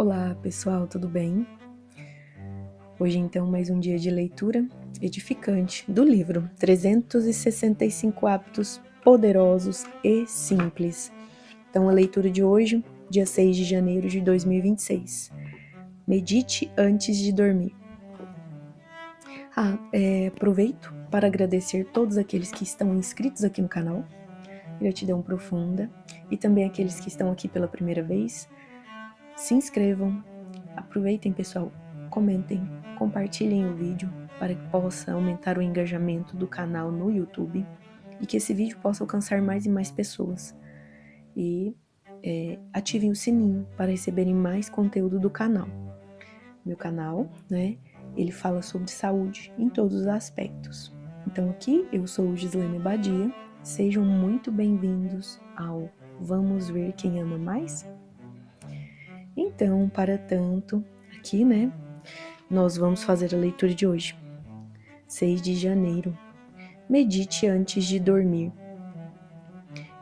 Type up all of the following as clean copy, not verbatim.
Olá pessoal, tudo bem? Hoje então mais um dia de leitura edificante do livro 365 Hábitos Poderosos e Simples. Então a leitura de hoje, dia 6 de janeiro de 2026. Medite antes de dormir. Aproveito para agradecer todos aqueles que estão inscritos aqui no canal, gratidão profunda, e também aqueles que estão aqui pela primeira vez. Se inscrevam, aproveitem pessoal, comentem, compartilhem o vídeo para que possa aumentar o engajamento do canal no YouTube e que esse vídeo possa alcançar mais e mais pessoas. E ativem o sininho para receberem mais conteúdo do canal. Meu canal, ele fala sobre saúde em todos os aspectos. Então aqui eu sou Gislene Badia, sejam muito bem-vindos ao Vamos Ver Quem Ama Mais? Então, para tanto, aqui, nós vamos fazer a leitura de hoje, 6 de janeiro. Medite antes de dormir.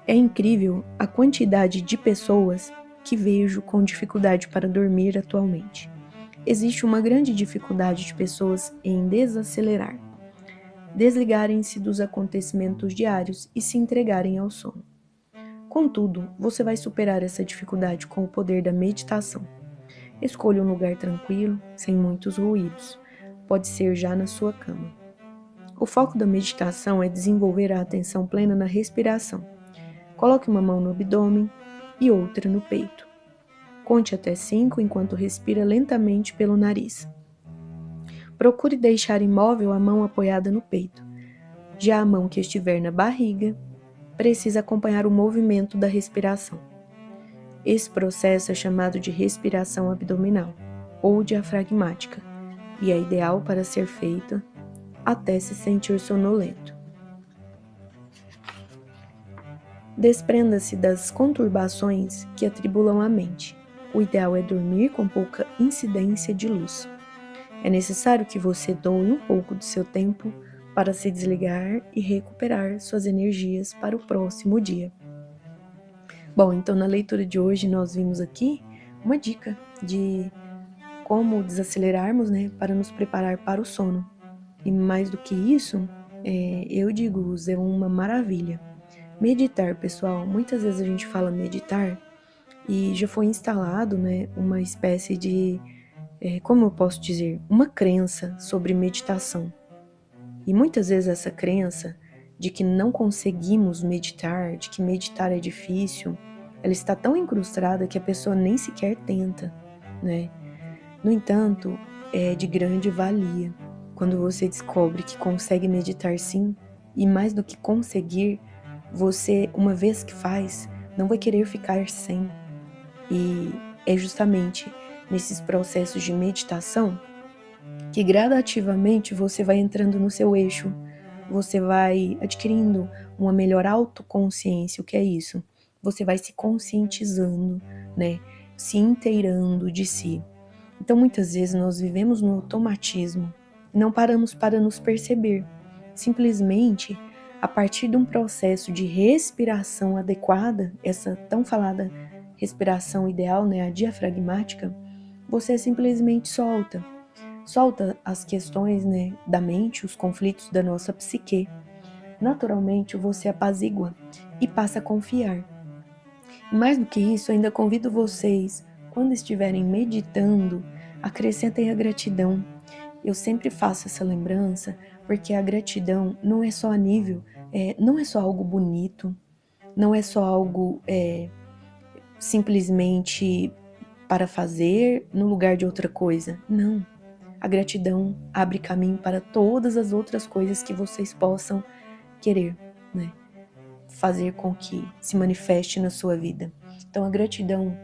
É incrível a quantidade de pessoas que vejo com dificuldade para dormir atualmente. Existe uma grande dificuldade de pessoas em desacelerar, desligarem-se dos acontecimentos diários e se entregarem ao sono. Contudo, você vai superar essa dificuldade com o poder da meditação. Escolha um lugar tranquilo, sem muitos ruídos. Pode ser já na sua cama. O foco da meditação é desenvolver a atenção plena na respiração. Coloque uma mão no abdômen e outra no peito. Conte até 5 enquanto respira lentamente pelo nariz. Procure deixar imóvel a mão apoiada no peito. Já a mão que estiver na barriga precisa acompanhar o movimento da respiração. Esse processo é chamado de respiração abdominal ou diafragmática e é ideal para ser feita até se sentir sonolento. Desprenda-se das conturbações que atribulam a mente. O ideal é dormir com pouca incidência de luz. É necessário que você doe um pouco do seu tempo para se desligar e recuperar suas energias para o próximo dia. Bom, então na leitura de hoje nós vimos aqui uma dica de como desacelerarmos, para nos preparar para o sono. E mais do que isso, eu digo, é uma maravilha. Meditar, pessoal, muitas vezes a gente fala meditar e já foi instalado, uma espécie de, como eu posso dizer, uma crença sobre meditação. E muitas vezes essa crença de que não conseguimos meditar, de que meditar é difícil, ela está tão incrustada que a pessoa nem sequer tenta, No entanto, é de grande valia quando você descobre que consegue meditar sim, e mais do que conseguir, você, uma vez que faz, não vai querer ficar sem. E é justamente nesses processos de meditação que gradativamente você vai entrando no seu eixo, você vai adquirindo uma melhor autoconsciência. O que é isso? Você vai se conscientizando, se inteirando de si. Então, muitas vezes nós vivemos no automatismo, não paramos para nos perceber. Simplesmente, a partir de um processo de respiração adequada, essa tão falada respiração ideal, a diafragmática, você simplesmente solta as questões, da mente, os conflitos da nossa psique. Naturalmente, você apazigua e passa a confiar. Mais do que isso, ainda convido vocês, quando estiverem meditando, acrescentem a gratidão. Eu sempre faço essa lembrança, porque a gratidão não é só a nível, não é só algo bonito, não é só algo simplesmente para fazer no lugar de outra coisa. Não. A gratidão abre caminho para todas as outras coisas que vocês possam querer, fazer com que se manifeste na sua vida. Então a gratidão,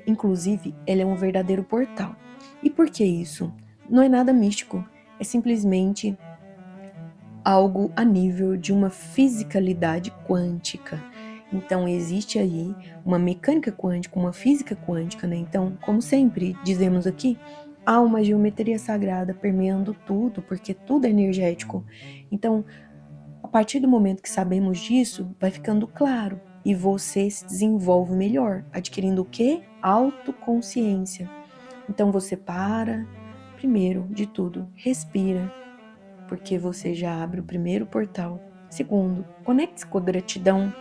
inclusive, ela é um verdadeiro portal. E por que isso? Não é nada místico, é simplesmente algo a nível de uma fisicalidade quântica. Então existe aí uma mecânica quântica, uma física quântica, Então, como sempre dizemos aqui, há uma geometria sagrada permeando tudo, porque tudo é energético. Então, a partir do momento que sabemos disso, vai ficando claro e você se desenvolve melhor, adquirindo o quê? autoconsciência. Então você para, primeiro de tudo, respira, porque você já abre o primeiro portal. Segundo, conecte-se com a gratidão.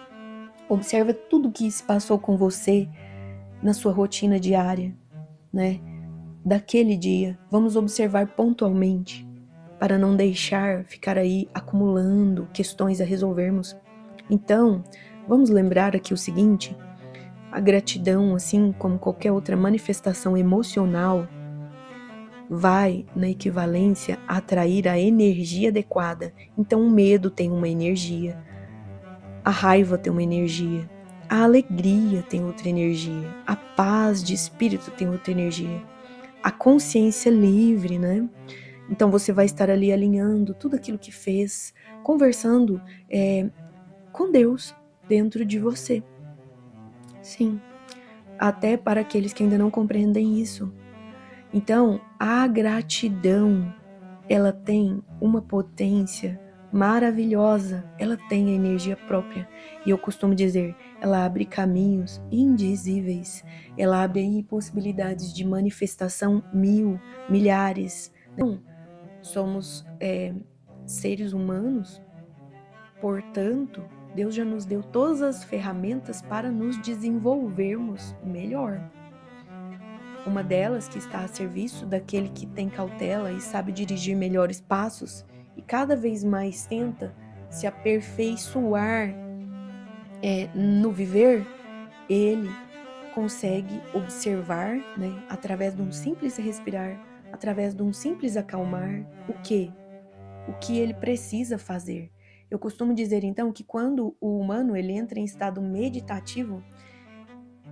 Observa tudo que se passou com você na sua rotina diária, né? Daquele dia. Vamos observar pontualmente, para não deixar ficar aí acumulando questões a resolvermos. Então, vamos lembrar aqui o seguinte: a gratidão, assim como qualquer outra manifestação emocional, vai, na equivalência, atrair a energia adequada. Então, o medo tem uma energia, a raiva tem uma energia, a alegria tem outra energia, a paz de espírito tem outra energia, a consciência livre, né? Então, você vai estar ali alinhando tudo aquilo que fez, conversando com Deus dentro de você. Sim, até para aqueles que ainda não compreendem isso. Então, a gratidão, ela tem uma potência maravilhosa, ela tem a energia própria. E eu costumo dizer, ela abre caminhos indizíveis, ela abre aí possibilidades de manifestação milhares. Então, somos seres humanos, portanto, Deus já nos deu todas as ferramentas para nos desenvolvermos melhor. Uma delas que está a serviço daquele que tem cautela e sabe dirigir melhores passos e cada vez mais tenta se aperfeiçoar no viver, ele consegue observar, né, através de um simples respirar, através de um simples acalmar, o que ele precisa fazer. Eu costumo dizer então que quando o humano ele entra em estado meditativo,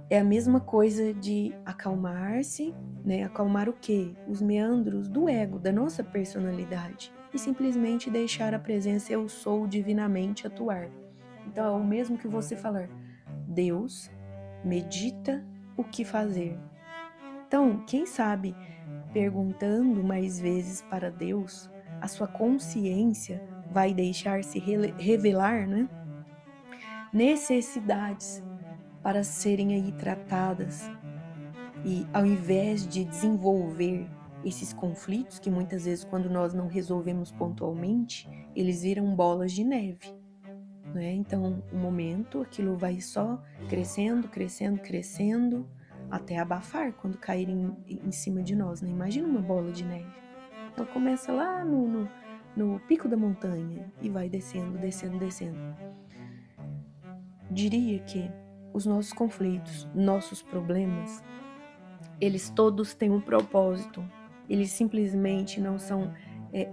é a mesma coisa de acalmar-se, né? Acalmar o quê? Os meandros do ego, da nossa personalidade, e simplesmente deixar a presença eu sou divinamente atuar. Então é o mesmo que você falar, Deus medita o que fazer. Então, quem sabe, perguntando mais vezes para Deus, a sua consciência vai deixar se revelar, né? Necessidades para serem aí tratadas. E ao invés de desenvolver esses conflitos, que muitas vezes quando nós não resolvemos pontualmente, eles viram bolas de neve, né? Então, um momento, aquilo vai só crescendo, crescendo, crescendo, até abafar quando cair em cima de nós, né? Imagina uma bola de neve. Ela começa lá no pico da montanha e vai descendo, descendo, descendo. Diria que os nossos conflitos, nossos problemas, eles todos têm um propósito. Eles simplesmente não são,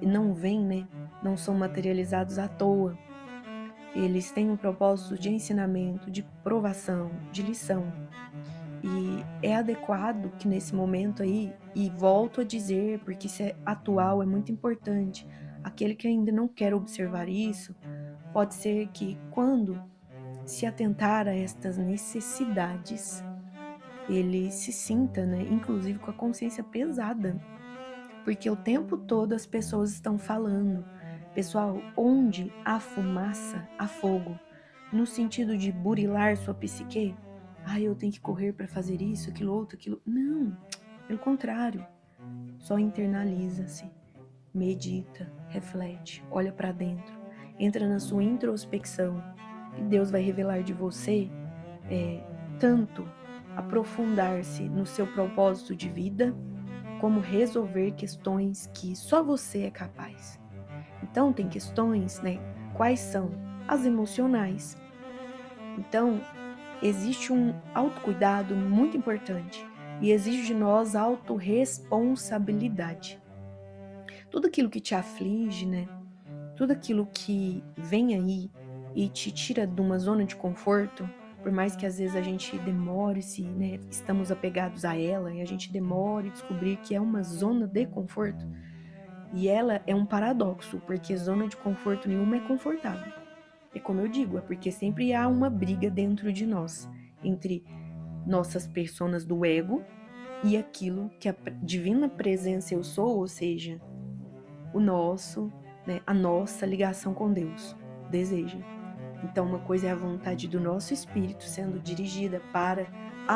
não vêm, né? Não são materializados à toa. Eles têm um propósito de ensinamento, de provação, de lição. E é adequado que nesse momento aí, e volto a dizer, porque isso é atual, é muito importante, aquele que ainda não quer observar isso, pode ser que quando se atentar a estas necessidades, ele se sinta, né, inclusive com a consciência pesada, porque o tempo todo as pessoas estão falando, pessoal, onde há fumaça, há fogo, no sentido de burilar sua psique. Eu tenho que correr para fazer isso, aquilo outro, aquilo. Não, pelo contrário, só internaliza-se, medita, reflete, olha para dentro, entra na sua introspecção e Deus vai revelar de você tanto aprofundar-se no seu propósito de vida, como resolver questões que só você é capaz. Então, tem questões, né? Quais são? As emocionais. Então, existe um autocuidado muito importante e exige de nós autorresponsabilidade. Tudo aquilo que te aflige, né? Tudo aquilo que vem aí e te tira de uma zona de conforto, por mais que às vezes a gente demore, né, estamos apegados a ela e a gente demore a descobrir que é uma zona de conforto. E ela é um paradoxo, porque zona de conforto nenhuma é confortável. É como eu digo, é porque sempre há uma briga dentro de nós, entre nossas personas do ego e aquilo que a divina presença eu sou, ou seja, o nosso, né, a nossa ligação com Deus deseja. Então, uma coisa é a vontade do nosso espírito sendo dirigida para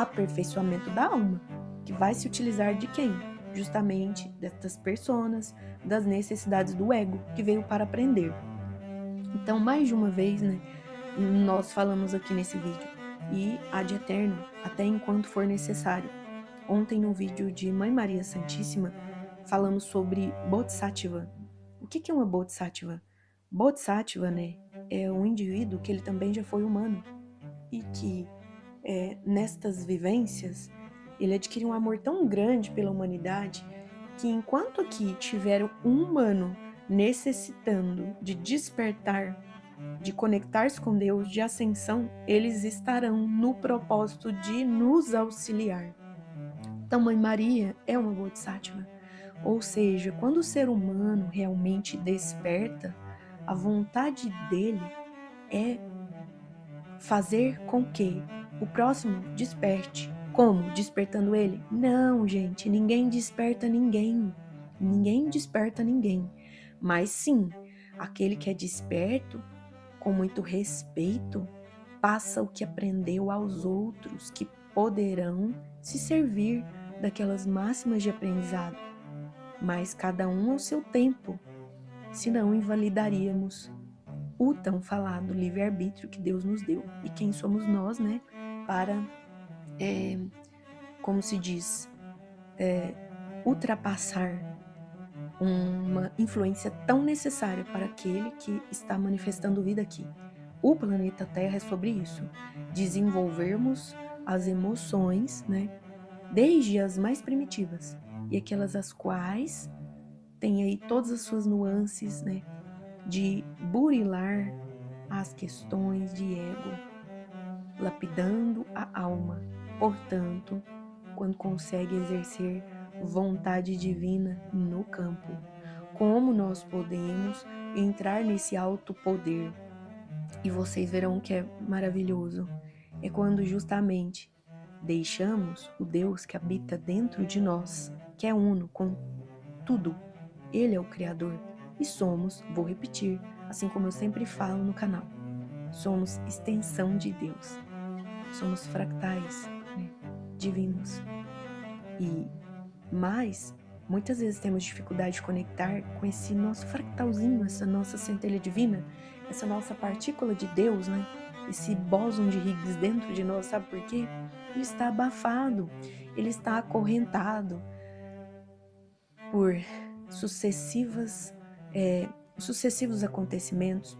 aperfeiçoamento da alma, que vai se utilizar de quem? Justamente destas personas, das necessidades do ego, que veio para aprender. Então, mais de uma vez, né, nós falamos aqui nesse vídeo, e ad eterno, até enquanto for necessário. Ontem, no vídeo de Mãe Maria Santíssima, falamos sobre Bodhisattva. O que é uma Bodhisattva? Bodhisattva, né, é um indivíduo que ele também já foi humano e que, nestas vivências, ele adquire um amor tão grande pela humanidade que enquanto aqui tiver um humano necessitando de despertar, de conectar-se com Deus, de ascensão, eles estarão no propósito de nos auxiliar. Então, Mãe Maria é uma Bodhisattva. Ou seja, quando o ser humano realmente desperta, a vontade dele é fazer com que o próximo desperte. Como? Despertando ele? Não, gente, ninguém desperta ninguém. Ninguém desperta ninguém. Mas sim, aquele que é desperto, com muito respeito, passa o que aprendeu aos outros, que poderão se servir daquelas máximas de aprendizado. Mas cada um ao seu tempo, senão invalidaríamos o tão falado livre-arbítrio que Deus nos deu. E quem somos nós, né, para, como se diz, ultrapassar uma influência tão necessária para aquele que está manifestando vida aqui. O planeta Terra é sobre isso, desenvolvermos as emoções, né, desde as mais primitivas e aquelas as quais têm aí todas as suas nuances, né, de burilar as questões de ego, lapidando a alma. Portanto, quando consegue exercer vontade divina no campo, como nós podemos entrar nesse alto poder? E vocês verão que é maravilhoso. É quando justamente deixamos o Deus que habita dentro de nós, que é uno com tudo. Ele é o Criador. E somos, vou repetir, assim como eu sempre falo no canal, somos extensão de Deus. Somos fractais, né, divinos. Mas muitas vezes temos dificuldade de conectar com esse nosso fractalzinho, essa nossa centelha divina, essa nossa partícula de Deus, né? Esse bóson de Higgs dentro de nós, sabe por quê? Ele está abafado, ele está acorrentado por sucessivos acontecimentos,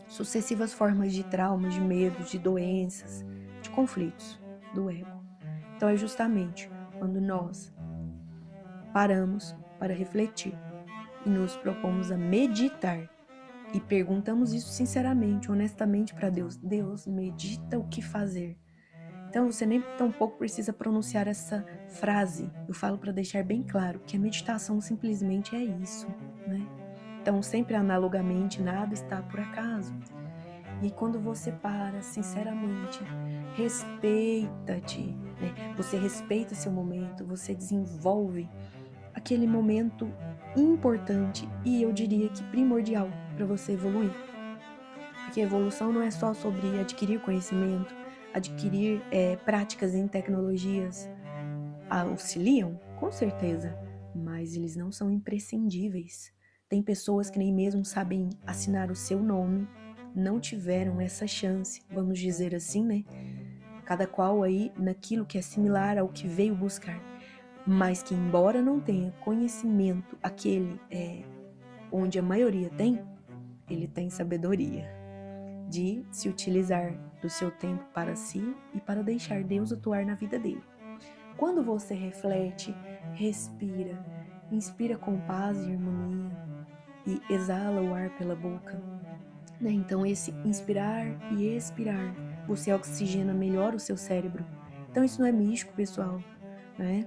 sucessivas formas de traumas, de medos, de doenças, de conflitos do ego. Então é justamente quando nós paramos para refletir e nos propomos a meditar e perguntamos isso sinceramente, honestamente para Deus. Deus, medita o que fazer. Então você nem tão pouco precisa pronunciar essa frase. Eu falo para deixar bem claro que a meditação simplesmente é isso, né? Então sempre analogamente, nada está por acaso. E quando você para, sinceramente, respeita-te, né? Você respeita seu momento, você desenvolve aquele momento importante e eu diria que primordial para você evoluir. Porque a evolução não é só sobre adquirir conhecimento, adquirir práticas em tecnologias. Auxiliam? Com certeza, mas eles não são imprescindíveis. Tem pessoas que nem mesmo sabem assinar o seu nome, não tiveram essa chance, vamos dizer assim, né? Cada qual aí naquilo que é similar ao que veio buscar. Mas que embora não tenha conhecimento, aquele onde a maioria tem, ele tem sabedoria de se utilizar do seu tempo para si e para deixar Deus atuar na vida dele. Quando você reflete, respira, inspira com paz e harmonia e exala o ar pela boca, né? Então esse inspirar e expirar, você oxigena melhor o seu cérebro. Então isso não é místico, pessoal, né?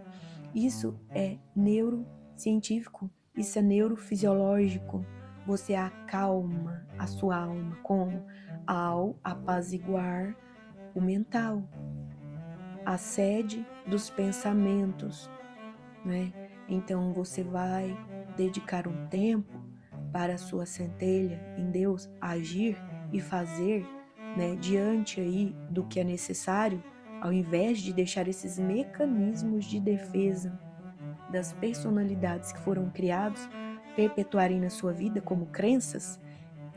Isso é neurocientífico, isso é neurofisiológico. Você acalma a sua alma como? Ao apaziguar o mental, a sede dos pensamentos, né? Então você vai dedicar um tempo para a sua centelha em Deus agir e fazer, né, diante aí do que é necessário, ao invés de deixar esses mecanismos de defesa das personalidades que foram criados perpetuarem na sua vida como crenças,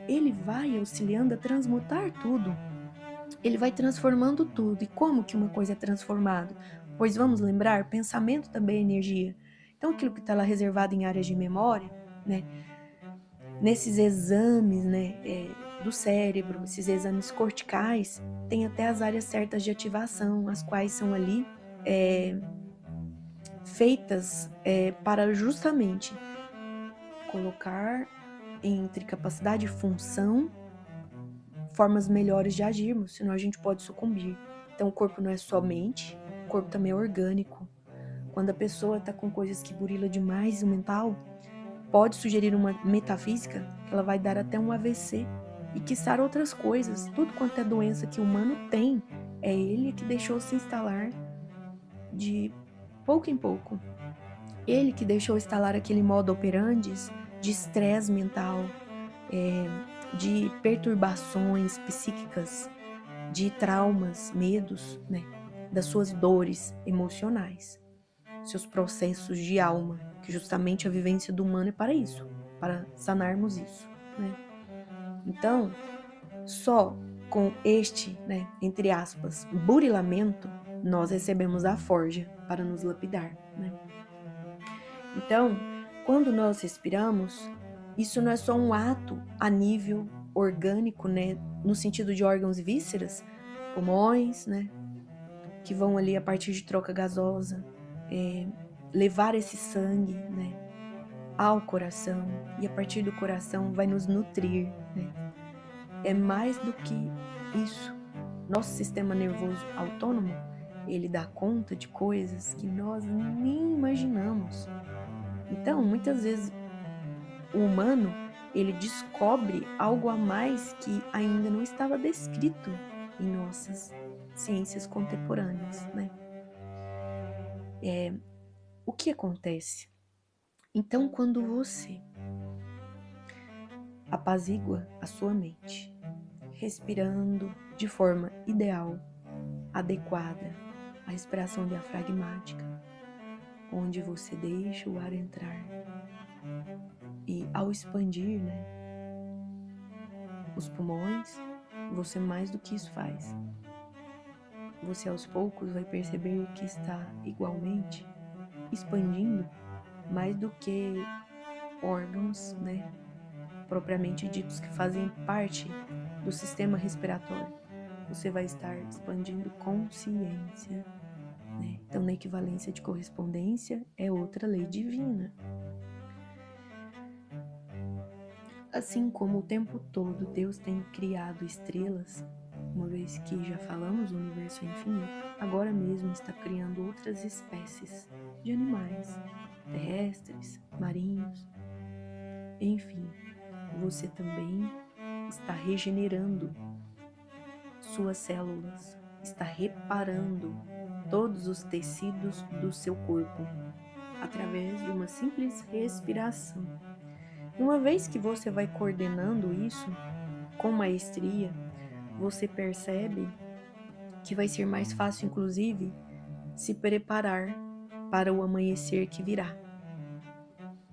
ele vai auxiliando a transmutar tudo. Ele vai transformando tudo. E como que uma coisa é transformada? Pois vamos lembrar, pensamento também é energia. Então aquilo que está lá reservado em áreas de memória, né? Nesses exames, né, do cérebro, esses exames corticais, tem até as áreas certas de ativação, as quais são ali feitas para justamente colocar entre capacidade e função formas melhores de agirmos, senão a gente pode sucumbir. Então o corpo não é só mente, o corpo também é orgânico. Quando a pessoa está com coisas que burila demais o mental, pode sugerir uma metafísica que ela vai dar até um AVC e quiçá outras coisas. Tudo quanto é doença que o humano tem, é ele que deixou se instalar de pouco em pouco. Ele que deixou instalar aquele modo operandi de estresse mental, de perturbações psíquicas, de traumas, medos, né, das suas dores emocionais, seus processos de alma, que justamente a vivência do humano é para isso, para sanarmos isso, né? Então, só com este, né, entre aspas, burilamento, nós recebemos a forja para nos lapidar, né? Então, quando nós respiramos, isso não é só um ato a nível orgânico, né, no sentido de órgãos e vísceras, pulmões, né, que vão ali a partir de troca gasosa, levar esse sangue, né, ao coração, e a partir do coração vai nos nutrir, né. É mais do que isso. Nosso sistema nervoso autônomo, ele dá conta de coisas que nós nem imaginamos. Então, muitas vezes, o humano, ele descobre algo a mais que ainda não estava descrito em nossas ciências contemporâneas, né? O que acontece? Então, quando você apazigua a sua mente, respirando de forma ideal, adequada, a respiração diafragmática, onde você deixa o ar entrar e ao expandir, né, os pulmões, você mais do que isso faz. Você aos poucos vai perceber que está igualmente expandindo mais do que órgãos, né, propriamente ditos que fazem parte do sistema respiratório. Você vai estar expandindo consciência, né? Então, na equivalência de correspondência é outra lei divina. Assim como o tempo todo Deus tem criado estrelas, uma vez que já falamos o universo é infinito, agora mesmo está criando outras espécies de animais, terrestres, marinhos, enfim, você também está regenerando suas células, está reparando todos os tecidos do seu corpo através de uma simples respiração. E uma vez que você vai coordenando isso com maestria, você percebe que vai ser mais fácil, inclusive, se preparar para o amanhecer que virá.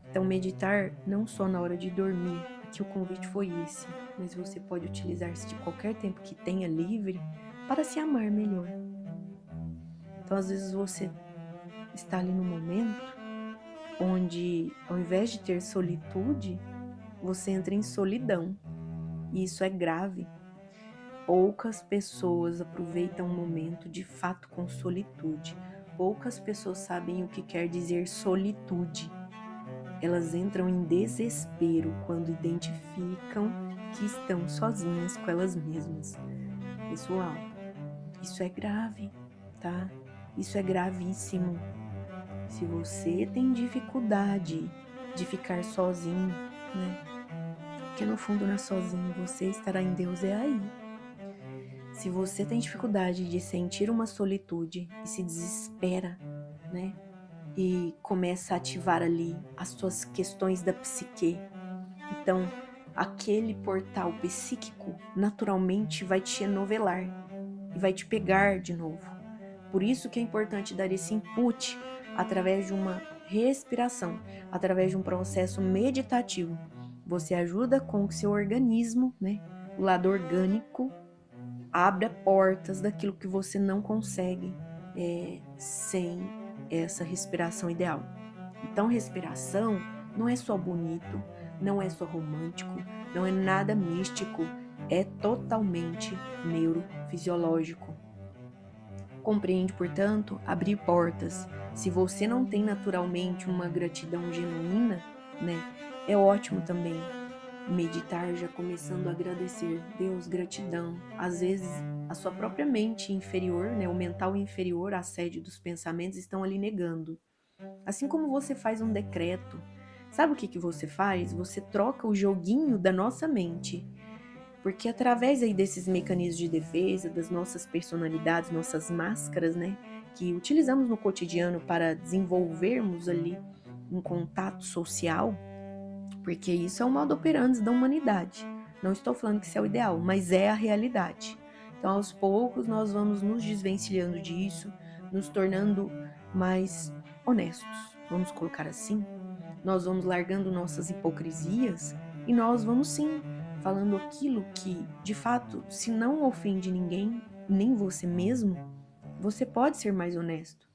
Então, meditar não só na hora de dormir, aqui o convite foi esse, mas você pode utilizar-se de qualquer tempo que tenha livre para se amar melhor. Então, às vezes você está ali no momento onde, ao invés de ter solitude, você entra em solidão. E isso é grave. Poucas pessoas aproveitam o momento de fato com solitude. Poucas pessoas sabem o que quer dizer solitude. Elas entram em desespero quando identificam que estão sozinhas com elas mesmas. Pessoal, isso é grave, tá? Isso é gravíssimo. Se você tem dificuldade de ficar sozinho, né? Porque no fundo não é sozinho, você estará em Deus é aí. Se você tem dificuldade de sentir uma solitude e se desespera, né? E começa a ativar ali as suas questões da psique. Então, aquele portal psíquico naturalmente vai te enovelar e vai te pegar de novo. Por isso que é importante dar esse input através de uma respiração, através de um processo meditativo. Você ajuda com que seu organismo, né, o lado orgânico, abra portas daquilo que você não consegue sem essa respiração ideal. Então, respiração não é só bonito, não é só romântico, não é nada místico, é totalmente neurofisiológico. Compreende, portanto, abrir portas. Se você não tem naturalmente uma gratidão genuína, né, é ótimo também meditar já começando a agradecer. Deus, gratidão. Às vezes, a sua própria mente inferior, né, o mental inferior, a sede dos pensamentos, estão ali negando. Assim como você faz um decreto, sabe o que você faz? Você troca o joguinho da nossa mente. Porque através aí desses mecanismos de defesa, das nossas personalidades, nossas máscaras, né, que utilizamos no cotidiano para desenvolvermos ali um contato social, porque isso é o modo operandi da humanidade. Não estou falando que isso é o ideal, mas é a realidade. Então, aos poucos, nós vamos nos desvencilhando disso, nos tornando mais honestos, vamos colocar assim. Nós vamos largando nossas hipocrisias e nós vamos sim falando aquilo que, de fato, se não ofende ninguém, nem você mesmo, você pode ser mais honesto.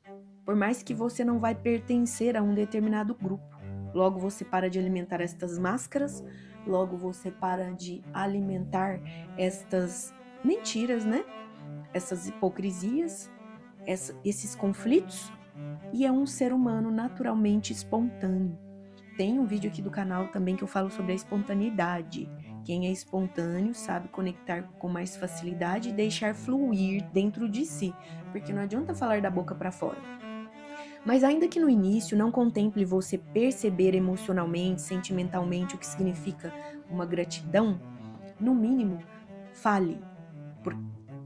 Por mais que você não vai pertencer a um determinado grupo. Logo você para de alimentar estas máscaras, logo você para de alimentar estas mentiras, né? Essas hipocrisias, esses conflitos, e é um ser humano naturalmente espontâneo. Tem um vídeo aqui do canal também que eu falo sobre a espontaneidade. Quem é espontâneo sabe conectar com mais facilidade e deixar fluir dentro de si, porque não adianta falar da boca para fora. Mas ainda que no início não contemple você perceber emocionalmente, sentimentalmente o que significa uma gratidão, no mínimo, fale,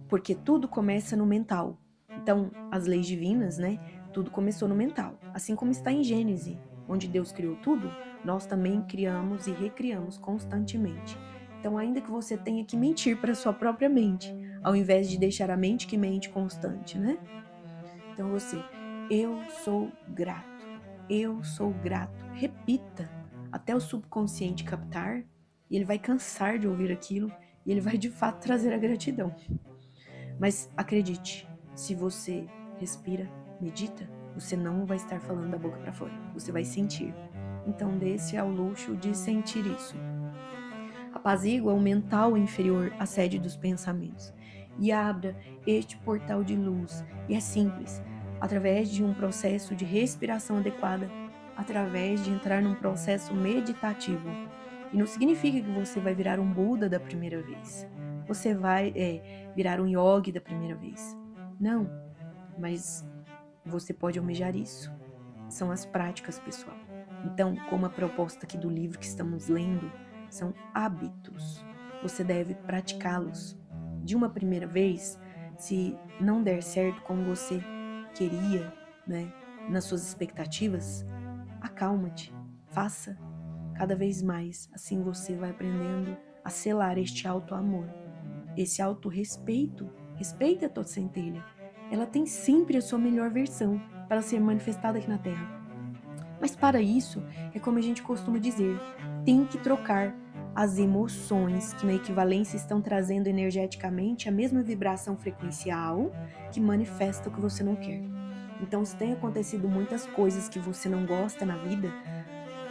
porque tudo começa no mental. Então, as leis divinas, né? Tudo começou no mental. Assim como está em Gênesis, onde Deus criou tudo, nós também criamos e recriamos constantemente. Então, ainda que você tenha que mentir para sua própria mente, ao invés de deixar a mente que mente constante, né? Então, eu sou grato, eu sou grato. Repita até o subconsciente captar, e ele vai cansar de ouvir aquilo, e ele vai de fato trazer a gratidão. Mas acredite, se você respira, medita, você não vai estar falando da boca para fora, você vai sentir. Então dê-se ao luxo de sentir isso. Apazigua o mental inferior à sede dos pensamentos e abra este portal de luz. E é simples, através de um processo de respiração adequada, através de entrar num processo meditativo. E não significa que você vai virar um Buda da primeira vez. Você vai virar um yogi da primeira vez. Não, mas você pode almejar isso. São as práticas, pessoal. Então, como a proposta aqui do livro que estamos lendo, são hábitos. Você deve praticá-los. De uma primeira vez, se não der certo como você queria, né, nas suas expectativas, acalma-te, faça cada vez mais. Assim você vai aprendendo a selar este auto-amor, esse auto-respeito. Respeite a tua centelha. Ela tem sempre a sua melhor versão para ser manifestada aqui na Terra. Mas para isso, é como a gente costuma dizer, tem que trocar as emoções que na equivalência estão trazendo energeticamente a mesma vibração frequencial que manifesta o que você não quer. Então, se tem acontecido muitas coisas que você não gosta na vida,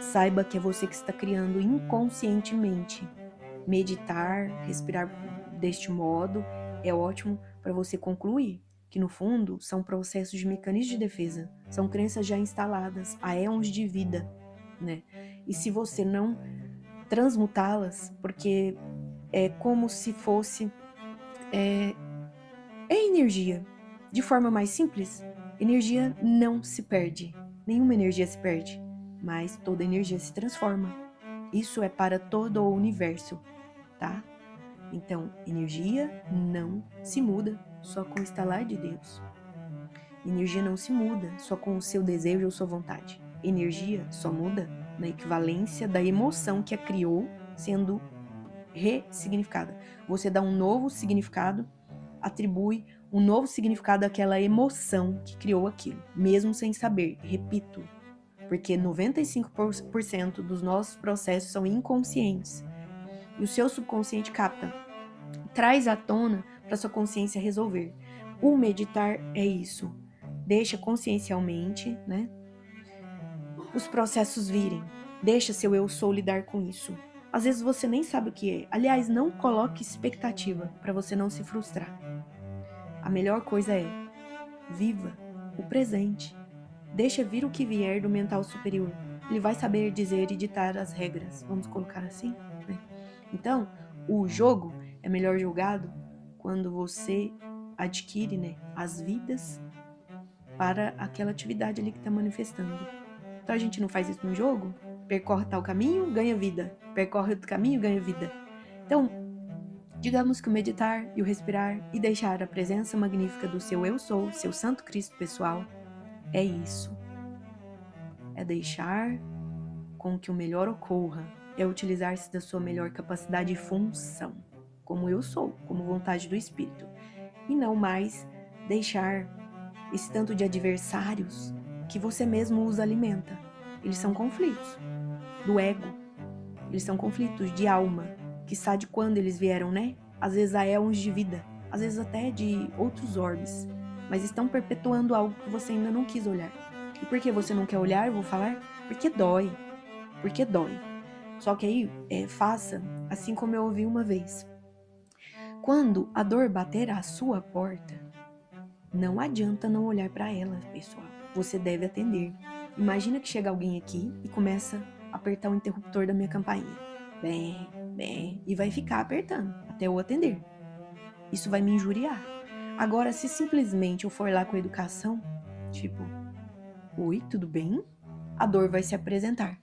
saiba que é você que está criando inconscientemente. Meditar, respirar deste modo é ótimo para você concluir que no fundo são processos de mecanismos de defesa, são crenças já instaladas há éons de vida, né? E se você não transmutá-las, porque é como se fosse é energia. De forma mais simples, energia não se perde, nenhuma energia se perde, mas toda energia se transforma. Isso é para todo o universo, tá? Então, energia não se muda só com o estalar de Deus. Energia não se muda só com o seu desejo ou sua vontade. Energia só muda na equivalência da emoção que a criou sendo ressignificada. Você dá um novo significado, atribui um novo significado àquela emoção que criou aquilo, mesmo sem saber, repito, porque 95% dos nossos processos são inconscientes e o seu subconsciente capta, traz à tona para sua consciência resolver. O meditar é isso, deixa consciencialmente, né, os processos virem, deixa seu eu sou lidar com isso. Às vezes você nem sabe o que é. Aliás, não coloque expectativa para você não se frustrar. A melhor coisa é viva o presente. Deixa vir o que vier do mental superior. Ele vai saber dizer e ditar as regras, vamos colocar assim, né? Então, o jogo é melhor jogado quando você adquire, né, as vidas para aquela atividade ali que está manifestando. Então a gente não faz isso no jogo? Percorre tal caminho, ganha vida. Percorre outro caminho, ganha vida. Então, digamos que o meditar e o respirar e deixar a presença magnífica do seu eu sou, seu santo Cristo pessoal, é isso. É deixar com que o melhor ocorra. É utilizar-se da sua melhor capacidade e função, como eu sou, como vontade do Espírito. E não mais deixar esse tanto de adversários que você mesmo os alimenta. Eles são conflitos do ego. Eles são conflitos de alma, que sabe de quando eles vieram, né? Às vezes há éons de vida, às vezes até de outros orbes, mas estão perpetuando algo que você ainda não quis olhar. E por que você não quer olhar, eu vou falar? Porque dói. Porque dói. Só que aí, faça assim como eu ouvi uma vez. Quando a dor bater à sua porta, não adianta não olhar para ela, pessoal. Você deve atender. Imagina que chega alguém aqui e começa a apertar o interruptor da minha campainha. Bem, e vai ficar apertando até eu atender. Isso vai me injuriar. Agora, se simplesmente eu for lá com educação, tipo, oi, tudo bem? A dor vai se apresentar.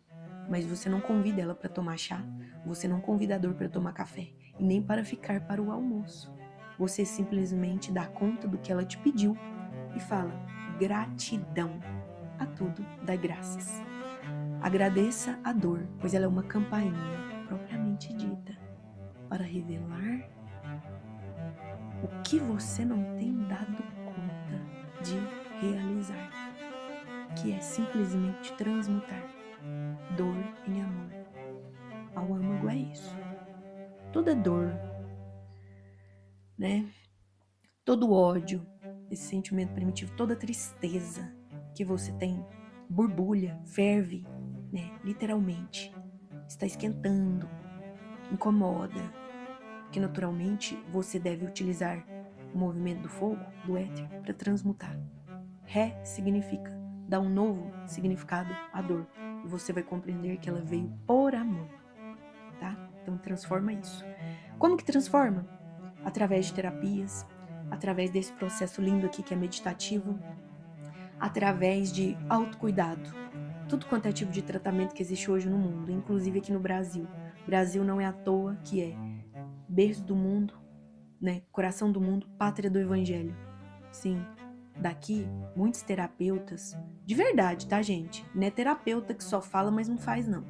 Mas você não convida ela para tomar chá, você não convida a dor para tomar café e nem para ficar para o almoço. Você simplesmente dá conta do que ela te pediu e fala gratidão. A tudo dá graças. Agradeça a dor, pois ela é uma campainha propriamente dita para revelar o que você não tem dado conta de realizar, que é simplesmente transmutar dor em amor. Ao âmago é isso. Toda dor, né? Todo ódio, esse sentimento primitivo, toda tristeza que você tem, borbulha, ferve, né? Literalmente, está esquentando, incomoda, porque naturalmente você deve utilizar o movimento do fogo, do éter, para transmutar. Ré significa dar um novo significado à dor, e você vai compreender que ela veio por amor, tá? Então transforma isso. Como que transforma? Através de terapias, através desse processo lindo aqui que é meditativo, através de autocuidado. Tudo quanto é tipo de tratamento que existe hoje no mundo, inclusive aqui no Brasil. O Brasil não é à toa que é berço do mundo, né? Coração do mundo, pátria do evangelho. Sim, daqui muitos terapeutas, de verdade, tá, gente? Não é terapeuta que só fala, mas não faz, não.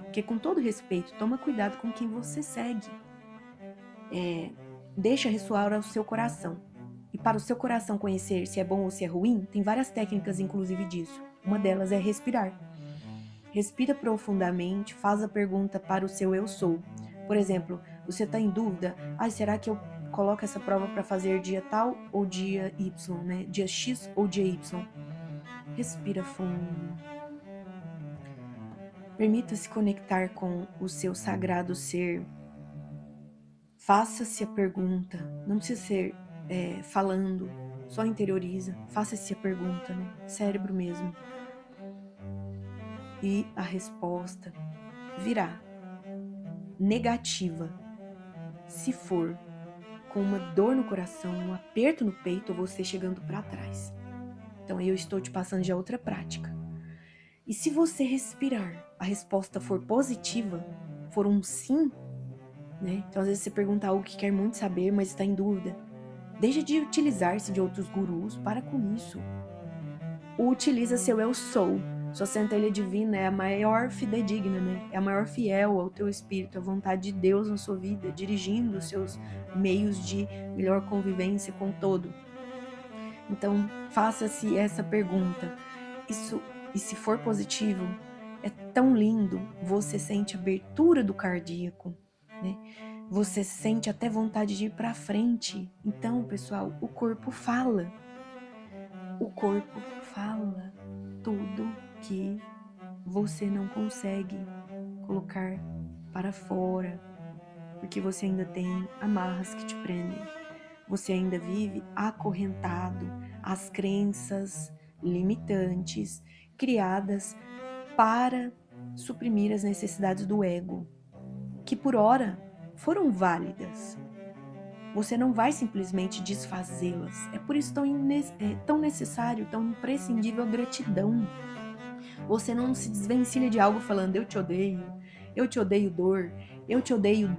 Porque com todo respeito, toma cuidado com quem você segue. Deixa ressoar ao seu coração. E para o seu coração conhecer se é bom ou se é ruim, tem várias técnicas, inclusive, disso. Uma delas é respirar. Respira profundamente, faz a pergunta para o seu eu sou. Por exemplo, você está em dúvida? Será que eu coloco essa prova para fazer dia tal ou dia Y, né? Dia X ou dia Y? Respira fundo. Permita-se conectar com o seu sagrado ser. Faça-se a pergunta. Não precisa ser falando, só interioriza. Faça-se a pergunta, né? Cérebro mesmo. E a resposta virá negativa. Se for com uma dor no coração, um aperto no peito ou você chegando para trás. Então eu estou te passando já outra prática. E se você respirar, a resposta for positiva, for um sim, né? Então às vezes você pergunta algo que quer muito saber, mas está em dúvida. Deixa de utilizar-se de outros gurus, para com isso. Utiliza seu eu sou. Sua centelha divina é a maior fidedigna, né? É a maior fiel ao teu espírito, à vontade de Deus na sua vida, dirigindo os seus meios de melhor convivência com o todo. Então, faça-se essa pergunta. E se for positivo, é tão lindo, você sente a abertura do cardíaco, né? Você sente até vontade de ir para frente. Então, pessoal, o corpo fala. O corpo fala tudo que você não consegue colocar para fora, porque você ainda tem amarras que te prendem. Você ainda vive acorrentado às crenças limitantes criadas para suprimir as necessidades do ego, que por ora foram válidas. Você não vai simplesmente desfazê-las. É por isso tão necessário, tão imprescindível a gratidão. Você não se desvencilha de algo falando eu te odeio dor, eu te odeio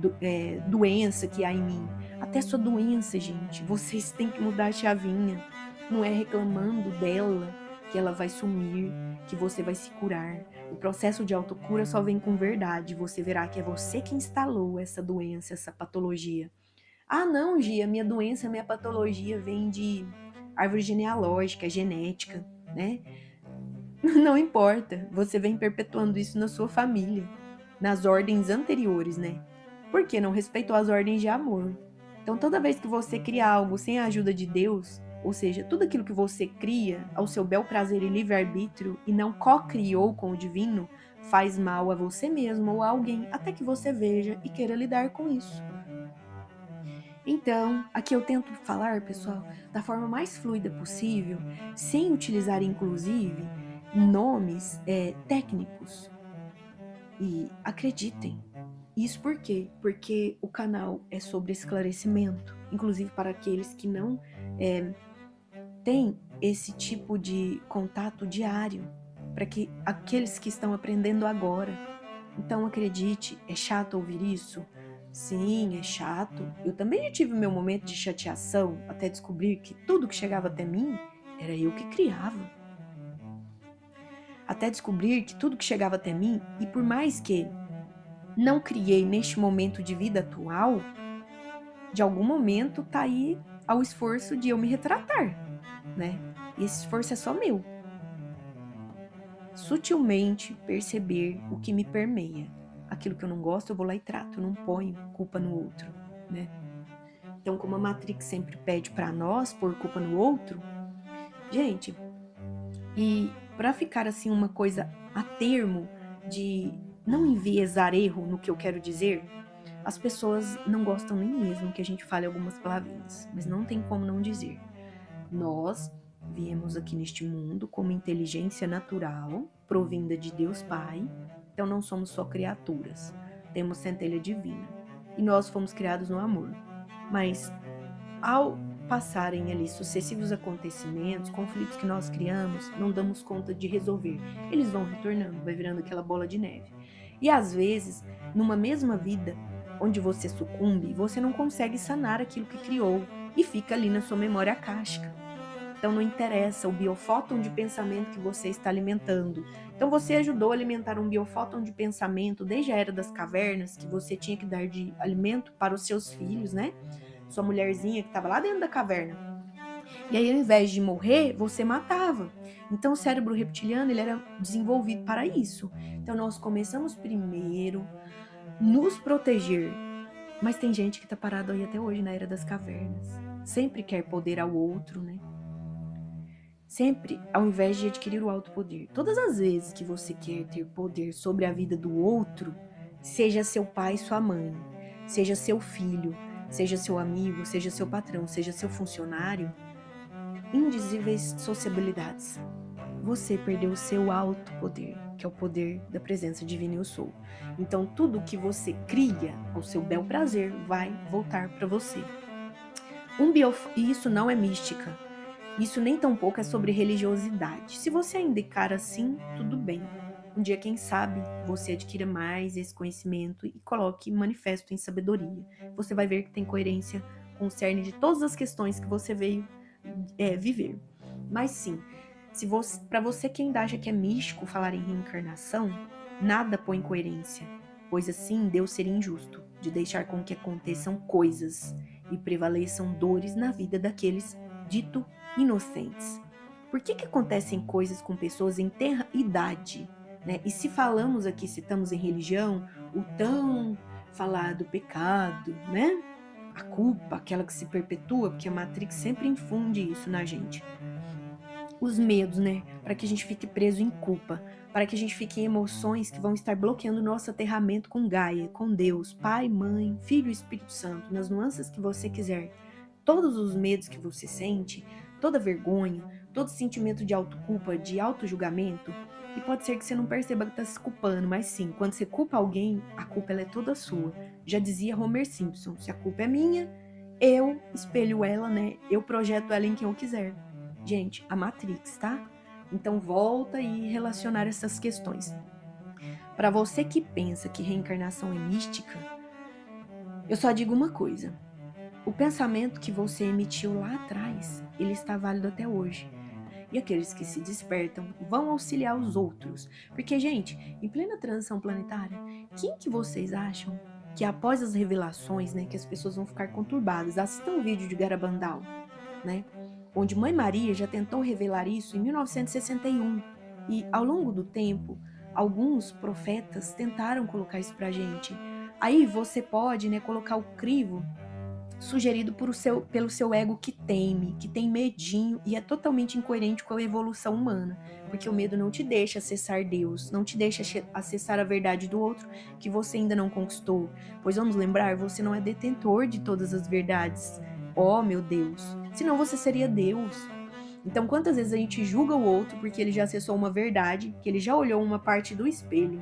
doença que há em mim. Até sua doença, gente, vocês têm que mudar a chavinha. Não é reclamando dela que ela vai sumir, que você vai se curar. O processo de autocura só vem com verdade. Você verá que é você que instalou essa doença, essa patologia. Ah, não, Gia, minha doença, minha patologia vem de árvore genealógica, genética, né? Não importa, você vem perpetuando isso na sua família, nas ordens anteriores, né? Porque não respeitou as ordens de amor. Então, toda vez que você cria algo sem a ajuda de Deus, ou seja, tudo aquilo que você cria ao seu bel prazer e livre-arbítrio e não co-criou com o divino, faz mal a você mesmo ou a alguém, até que você veja e queira lidar com isso. Então, aqui eu tento falar, pessoal, da forma mais fluida possível, sem utilizar, inclusive, nomes técnicos. E acreditem, isso por quê? Porque o canal é sobre esclarecimento, inclusive para aqueles que não têm esse tipo de contato diário, para que aqueles que estão aprendendo agora. Então acredite, é chato ouvir isso? Sim, é chato. Eu também já tive meu momento de chateação até descobrir que tudo que chegava até mim era eu que criava. Até descobrir que tudo que chegava até mim, e por mais que não criei neste momento de vida atual, de algum momento tá aí ao esforço de eu me retratar, né? E esse esforço é só meu. Sutilmente perceber o que me permeia. Aquilo que eu não gosto, eu vou lá e trato, eu não ponho culpa no outro, né? Então, como a Matrix sempre pede para nós pôr culpa no outro, gente, e para ficar assim uma coisa a termo de não enviesar erro no que eu quero dizer, as pessoas não gostam nem mesmo que a gente fale algumas palavrinhas, mas não tem como não dizer. Nós viemos aqui neste mundo como inteligência natural, provinda de Deus Pai, então não somos só criaturas, temos centelha divina, e nós fomos criados no amor. Mas ao passarem ali sucessivos acontecimentos, conflitos que nós criamos, não damos conta de resolver. Eles vão retornando, vai virando aquela bola de neve. E às vezes, numa mesma vida, onde você sucumbe, você não consegue sanar aquilo que criou e fica ali na sua memória akáshica. Então não interessa o biofóton de pensamento que você está alimentando. Então você ajudou a alimentar um biofóton de pensamento desde a era das cavernas, que você tinha que dar de alimento para os seus filhos, né? Sua mulherzinha que estava lá dentro da caverna. E aí, ao invés de morrer, você matava. Então, o cérebro reptiliano ele era desenvolvido para isso. Então, nós começamos primeiro nos proteger. Mas tem gente que está parado aí até hoje na era das cavernas. Sempre quer poder ao outro, né? Sempre, ao invés de adquirir o alto poder. Todas as vezes que você quer ter poder sobre a vida do outro, seja seu pai, sua mãe, seja seu filho, seja seu amigo, seja seu patrão, seja seu funcionário, indizíveis sociabilidades. Você perdeu o seu alto poder, que é o poder da presença divina eu sou. Então, tudo que você cria ao seu bel prazer vai voltar para você. E isso não é mística. Isso nem tampouco é sobre religiosidade. Se você ainda encara assim, tudo bem. Um dia, quem sabe, você adquira mais esse conhecimento e coloque manifesto em sabedoria. Você vai ver que tem coerência com o cerne de todas as questões que você veio viver. Mas sim, para você que ainda acha que é místico falar em reencarnação, nada põe coerência, pois assim Deus seria injusto de deixar com que aconteçam coisas e prevaleçam dores na vida daqueles dito inocentes. Por que acontecem coisas com pessoas em tenra idade, né? E se falamos aqui, citamos em religião, o tão falado pecado, né? A culpa, aquela que se perpetua, porque a Matrix sempre infunde isso na gente. Os medos, né? Para que a gente fique preso em culpa, para que a gente fique em emoções que vão estar bloqueando nosso aterramento com Gaia, com Deus, Pai, Mãe, Filho e Espírito Santo, nas nuances que você quiser. Todos os medos que você sente, toda vergonha, todo sentimento de autoculpa, de autojulgamento, e pode ser que você não perceba que está se culpando, mas sim, quando você culpa alguém, a culpa ela é toda sua. Já dizia Homer Simpson, se a culpa é minha, eu espelho ela, né? Eu projeto ela em quem eu quiser. Gente, a Matrix, tá? Então volta e relacionar essas questões. Para você que pensa que reencarnação é mística, eu só digo uma coisa. O pensamento que você emitiu lá atrás, ele está válido até hoje. E aqueles que se despertam vão auxiliar os outros. Porque, gente, em plena transição planetária, quem que vocês acham que após as revelações, né, que as pessoas vão ficar conturbadas? Assistam um vídeo de Garabandal, né? Onde Mãe Maria já tentou revelar isso em 1961. E ao longo do tempo, alguns profetas tentaram colocar isso pra gente. Aí você pode, né, colocar o crivo sugerido pelo seu ego que teme, que tem medinho e é totalmente incoerente com a evolução humana, porque o medo não te deixa acessar Deus, não te deixa acessar a verdade do outro que você ainda não conquistou, pois vamos lembrar, você não é detentor de todas as verdades. Oh, meu Deus, senão você seria Deus. Então, quantas vezes a gente julga o outro porque ele já acessou uma verdade, que ele já olhou uma parte do espelho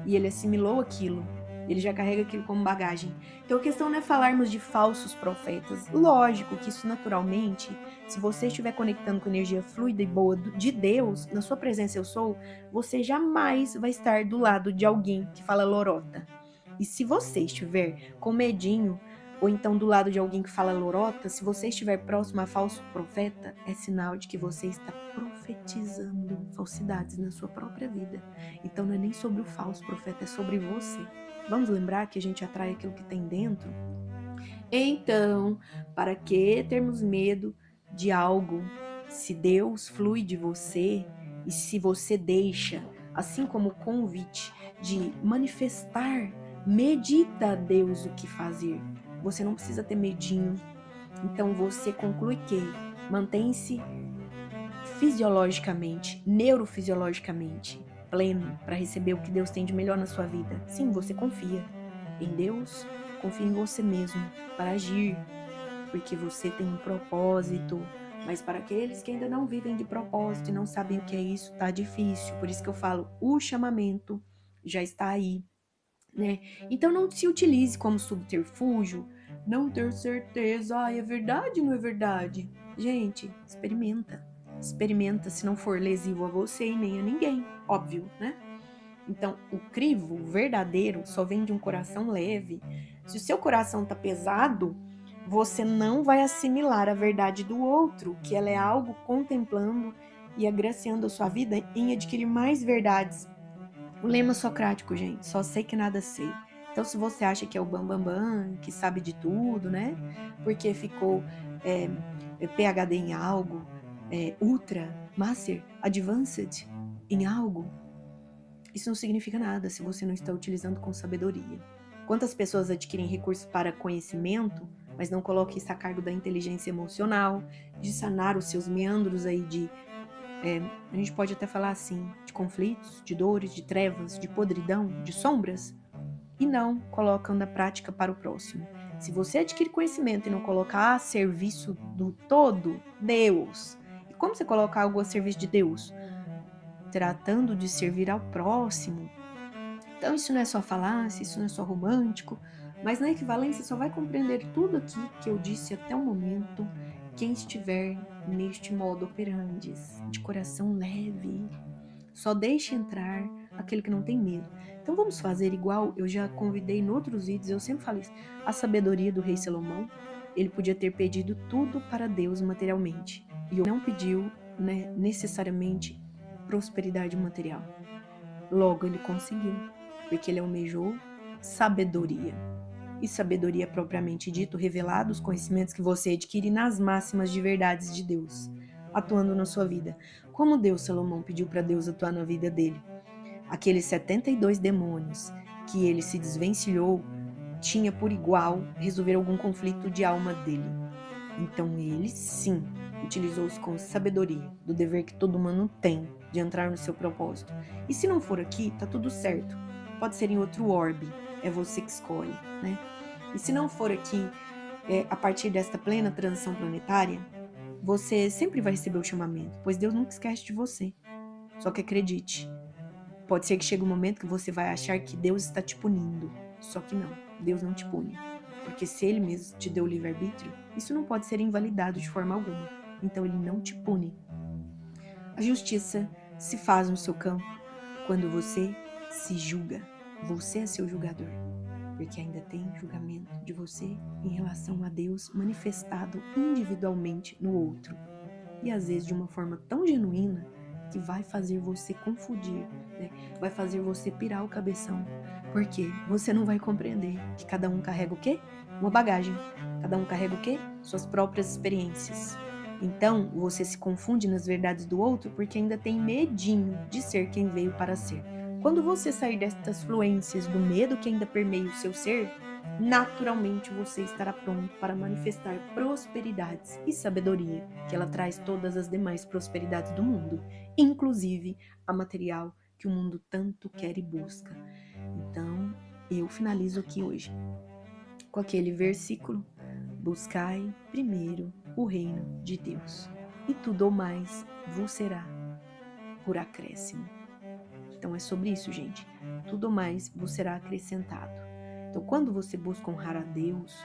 e ele assimilou aquilo, ele já carrega aquilo como bagagem. Então a questão não é falarmos de falsos profetas. Lógico que isso naturalmente, se você estiver conectando com energia fluida e boa de Deus, na sua presença eu sou, você jamais vai estar do lado de alguém que fala lorota. E se você estiver com medinho, ou então do lado de alguém que fala lorota, se você estiver próximo a falso profeta, é sinal de que você está profetizando falsidades na sua própria vida. Então não é nem sobre o falso profeta, é sobre você. Vamos lembrar que a gente atrai aquilo que tem dentro? Então, para que termos medo de algo? Se Deus flui de você e se você deixa, assim como o convite de manifestar, medita a Deus o que fazer. Você não precisa ter medinho. Então você conclui que mantém-se fisiologicamente, neurofisiologicamente pleno para receber o que Deus tem de melhor na sua vida. Sim, você confia em Deus, confia em você mesmo para agir, porque você tem um propósito. Mas para aqueles que ainda não vivem de propósito e não sabem o que é isso, tá difícil. Por isso que eu falo, o chamamento já está aí, né? Então não se utilize como subterfúgio, não ter certeza, é verdade ou não é verdade? Gente, experimenta. Experimenta se não for lesivo a você e nem a ninguém, óbvio, né? Então, o crivo verdadeiro só vem de um coração leve. Se o seu coração tá pesado, você não vai assimilar a verdade do outro, que ela é algo contemplando e agraciando a sua vida em adquirir mais verdades. O lema socrático, gente, só sei que nada sei. Então, se você acha que é o bambambam, que sabe de tudo, né? Porque ficou PhD em algo, Ultra, Master, Advanced em algo, isso não significa nada se você não está utilizando com sabedoria. Quantas pessoas adquirem recursos para conhecimento, mas não colocam isso a cargo da inteligência emocional, de sanar os seus meandros aí a gente pode até falar assim, de conflitos, de dores, de trevas, de podridão, de sombras, e não colocam na prática para o próximo. Se você adquire conhecimento e não colocar a serviço do todo, Deus. E como você coloca algo a serviço de Deus? Tratando de servir ao próximo. Então isso não é só falácia, isso não é só romântico, mas na equivalência só vai compreender tudo aqui que eu disse até o momento quem estiver neste modo operandes, de coração leve. Só deixe entrar aquele que não tem medo. Então vamos fazer igual eu já convidei em outros vídeos, eu sempre falo isso, a sabedoria do rei Salomão. Ele podia ter pedido tudo para Deus materialmente, e não pediu, né, necessariamente prosperidade material. Logo ele conseguiu, porque ele almejou sabedoria. E sabedoria propriamente dito, revelada os conhecimentos que você adquire nas máximas de verdades de Deus. atuando na sua vida. Como Deus, Salomão pediu para Deus atuar na vida dele. Aqueles 72 demônios que ele se desvencilhou, tinha por igual resolver algum conflito de alma dele. Então ele, sim, utilizou-os com sabedoria, do dever que todo humano tem de entrar no seu propósito. E se não for aqui, tá tudo certo. Pode ser em outro orbe, é você que escolhe, né? E se não for aqui, a partir desta plena transição planetária, você sempre vai receber o chamamento, pois Deus nunca esquece de você. Só que acredite, pode ser que chegue um momento que você vai achar que Deus está te punindo. Só que não, Deus não te pune. Porque se Ele mesmo te deu o livre-arbítrio, isso não pode ser invalidado de forma alguma. Então Ele não te pune. A justiça se faz no seu campo quando você se julga. Você é seu julgador. Porque ainda tem julgamento de você em relação a Deus manifestado individualmente no outro. E às vezes de uma forma tão genuína que vai fazer você confundir, né? Vai fazer você pirar o cabeção. Porque você não vai compreender que cada um carrega o quê? Uma bagagem. Cada um carrega o quê? Suas próprias experiências. Então, você se confunde nas verdades do outro porque ainda tem medinho de ser quem veio para ser. Quando você sair destas fluências do medo que ainda permeia o seu ser, naturalmente você estará pronto para manifestar prosperidades e sabedoria, que ela traz todas as demais prosperidades do mundo, inclusive a material que o mundo tanto quer e busca. Então, eu finalizo aqui hoje com aquele versículo: buscai primeiro o reino de Deus, e tudo o mais vos será por acréscimo. Então é sobre isso, gente. Tudo mais vos será acrescentado. Então, quando você busca honrar a Deus,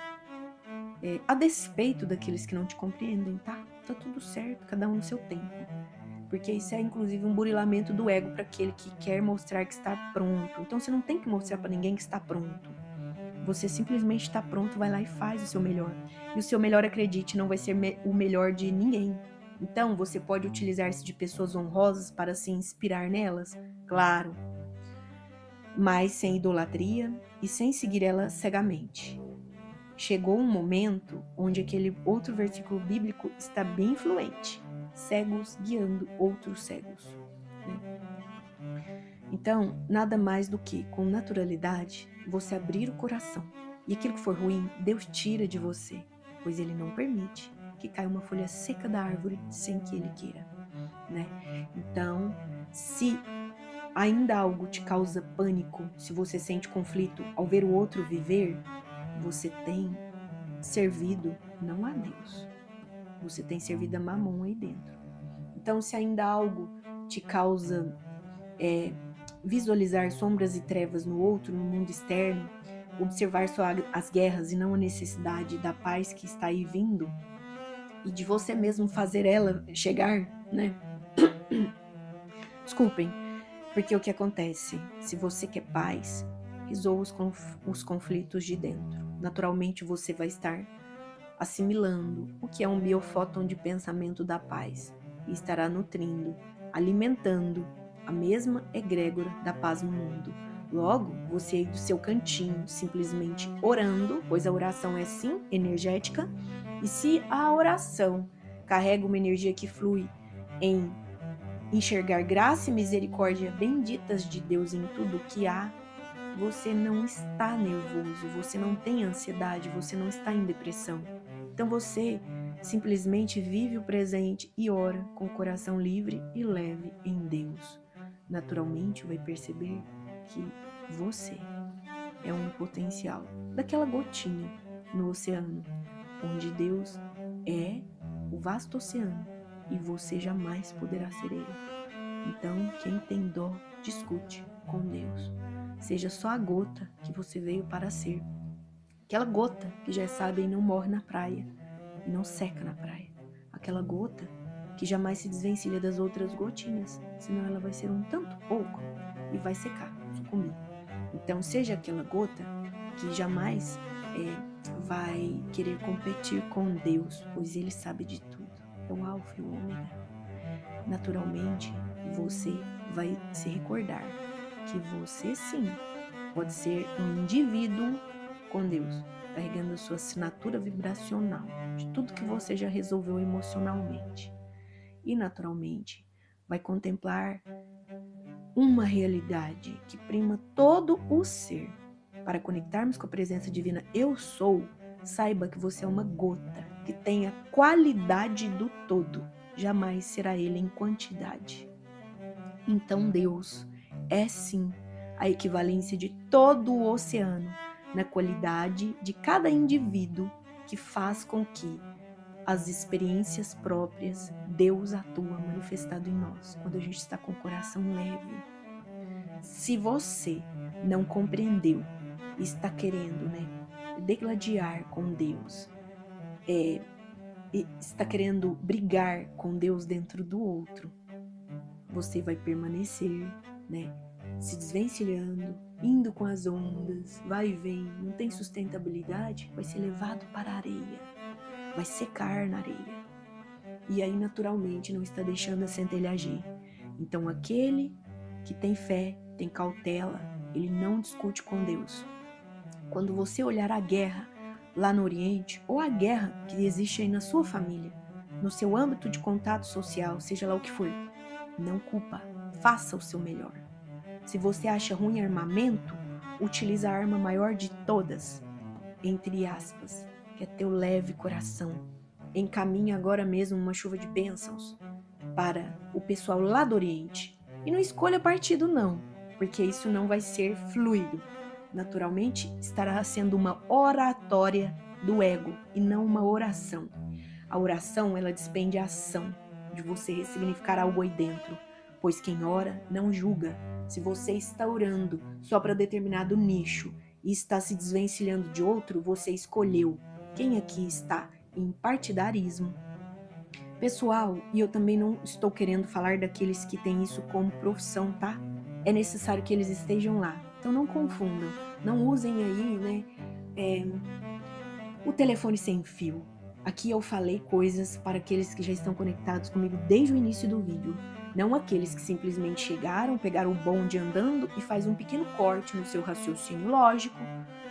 a despeito daqueles que não te compreendem, tá? Tá tudo certo, cada um no seu tempo. Porque isso é, inclusive, um burilamento do ego para aquele que quer mostrar que está pronto. Então, você não tem que mostrar para ninguém que está pronto. Você simplesmente está pronto, vai lá e faz o seu melhor. E o seu melhor, acredite, não vai ser o melhor de ninguém. Então, você pode utilizar-se de pessoas honrosas para se inspirar nelas? Claro. Mas sem idolatria e sem seguir elas cegamente. Chegou um momento onde aquele outro versículo bíblico está bem influente. Cegos guiando outros cegos. Né? Então, nada mais do que, com naturalidade, você abrir o coração. E aquilo que for ruim, Deus tira de você, pois Ele não permite que caia uma folha seca da árvore sem que Ele queira. Né? Então, se ainda algo te causa pânico, se você sente conflito ao ver o outro viver, você tem servido não a Deus, você tem servido a Mamon aí dentro. Então, se ainda algo te causa visualizar sombras e trevas no outro, no mundo externo, observar só as guerras e não a necessidade da paz que está aí vindo, e de você mesmo fazer ela chegar, né? Desculpem, porque o que acontece? Se você quer paz, resolva os conflitos de dentro. Naturalmente você vai estar assimilando o que é um biofóton de pensamento da paz e estará nutrindo, alimentando a mesma egrégora da paz no mundo. Logo, você aí do seu cantinho, simplesmente orando, pois a oração é sim energética, e se a oração carrega uma energia que flui em enxergar graça e misericórdia benditas de Deus em tudo o que há, você não está nervoso, você não tem ansiedade, você não está em depressão. Então você simplesmente vive o presente e ora com o coração livre e leve em Deus. Naturalmente vai perceber que você é um potencial daquela gotinha no oceano, onde Deus é o vasto oceano e você jamais poderá ser ele. Então, quem tem dó, discute com Deus. Seja só a gota que você veio para ser. Aquela gota que já sabe e não morre na praia e não seca na praia. Aquela gota que jamais se desvencilha das outras gotinhas, senão ela vai ser um tanto pouco e vai secar, sucumbir. Então, seja aquela gota que jamais vai querer competir com Deus, pois Ele sabe de tudo. É o alfa e o ômega. Naturalmente, você vai se recordar que você sim pode ser um indivíduo com Deus, carregando a sua assinatura vibracional de tudo que você já resolveu emocionalmente. e, naturalmente, vai contemplar uma realidade que prima todo o ser. Para conectarmos com a presença divina Eu Sou, saiba que você é uma gota que tem a qualidade do todo, jamais será ele em quantidade. Então Deus é sim a equivalência de todo o oceano na qualidade de cada indivíduo, que faz com que as experiências próprias Deus atua manifestado em nós, quando a gente está com o coração leve. Se você não compreendeu e está querendo, degladiar com Deus, está querendo brigar com Deus dentro do outro, você vai permanecer, se desvencilhando, indo com as ondas, vai e vem, não tem sustentabilidade, vai ser levado para a areia, vai secar na areia. E aí, naturalmente, não está deixando a centelha agir. Então, aquele que tem fé, tem cautela, ele não discute com Deus. Quando você olhar a guerra lá no Oriente, ou a guerra que existe aí na sua família, no seu âmbito de contato social, seja lá o que for, não culpa, faça o seu melhor. Se você acha ruim armamento, utilize a arma maior de todas, entre aspas, que é teu leve coração. Encaminhe agora mesmo uma chuva de bênçãos para o pessoal lá do Oriente. E não escolha partido não, porque isso não vai ser fluido. Naturalmente, estará sendo uma oratória do ego e não uma oração. A oração, ela despende a ação de você ressignificar algo aí dentro, pois quem ora não julga. Se você está orando só para determinado nicho e está se desvencilhando de outro, você escolheu. Quem aqui está em partidarismo? Pessoal, e eu também não estou querendo falar daqueles que têm isso como profissão, tá? É necessário que eles estejam lá. Então não confundam, não usem aí, o telefone sem fio. Aqui eu falei coisas para aqueles que já estão conectados comigo desde o início do vídeo. Não aqueles que simplesmente chegaram, pegaram o bonde andando e faz um pequeno corte no seu raciocínio lógico,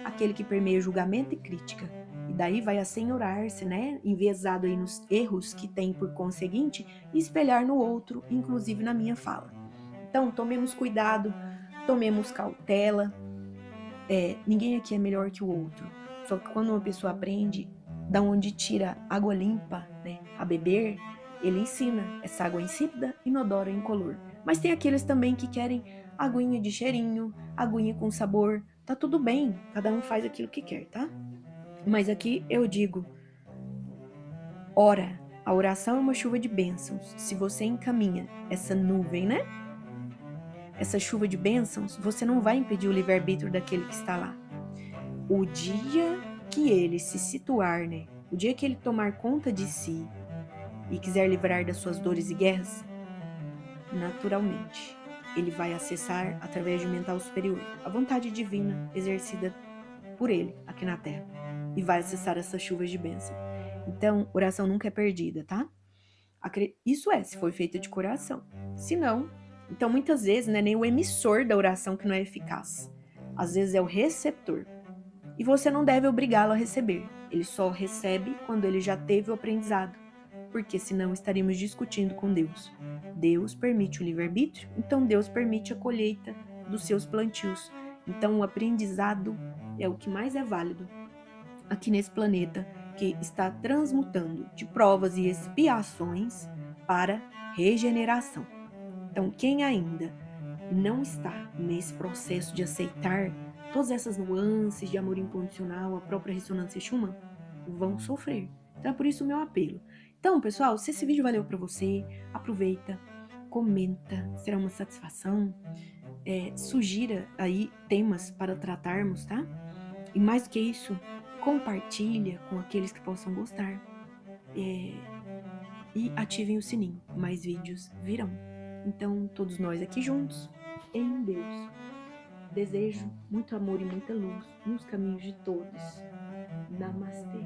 aquele que permeia julgamento e crítica. E daí vai assenhorar-se, enviesado aí nos erros que tem por conseguinte, e espelhar no outro, inclusive na minha fala. Então, tomemos cuidado, tomemos cautela. Ninguém aqui é melhor que o outro. Só que quando uma pessoa aprende da onde tira água limpa, a beber, ele ensina essa água insípida, inodora e incolor. Mas tem aqueles também que querem aguinha de cheirinho, aguinha com sabor. Tá tudo bem, cada um faz aquilo que quer, tá? Mas aqui eu digo, ora, a oração é uma chuva de bênçãos. Se você encaminha essa nuvem, essa chuva de bênçãos, você não vai impedir o livre-arbítrio daquele que está lá. O dia que ele se situar, o dia que ele tomar conta de si e quiser livrar das suas dores e guerras, naturalmente, ele vai acessar através de mental superior a vontade divina exercida por ele aqui na Terra e vai acessar essas chuvas de bênção. Então, oração nunca é perdida, tá? Isso se foi feita de coração. Se não, então muitas vezes não é nem o emissor da oração que não é eficaz. Às vezes é o receptor. E você não deve obrigá-lo a receber. Ele só recebe quando ele já teve o aprendizado. Porque senão estaríamos discutindo com Deus. Deus permite o livre-arbítrio, então Deus permite a colheita dos seus plantios. Então o aprendizado é o que mais é válido aqui nesse planeta, que está transmutando de provas e expiações para regeneração. Então quem ainda não está nesse processo de aceitar todas essas nuances de amor incondicional, a própria ressonância Schumann, vão sofrer. Então é por isso o meu apelo. Então, pessoal, se esse vídeo valeu para você, aproveita, comenta, será uma satisfação. Sugira aí temas para tratarmos, tá? E mais do que isso, compartilha com aqueles que possam gostar. E ativem o sininho, mais vídeos virão. Então, todos nós aqui juntos, em Deus. Desejo muito amor e muita luz nos caminhos de todos. Namastê.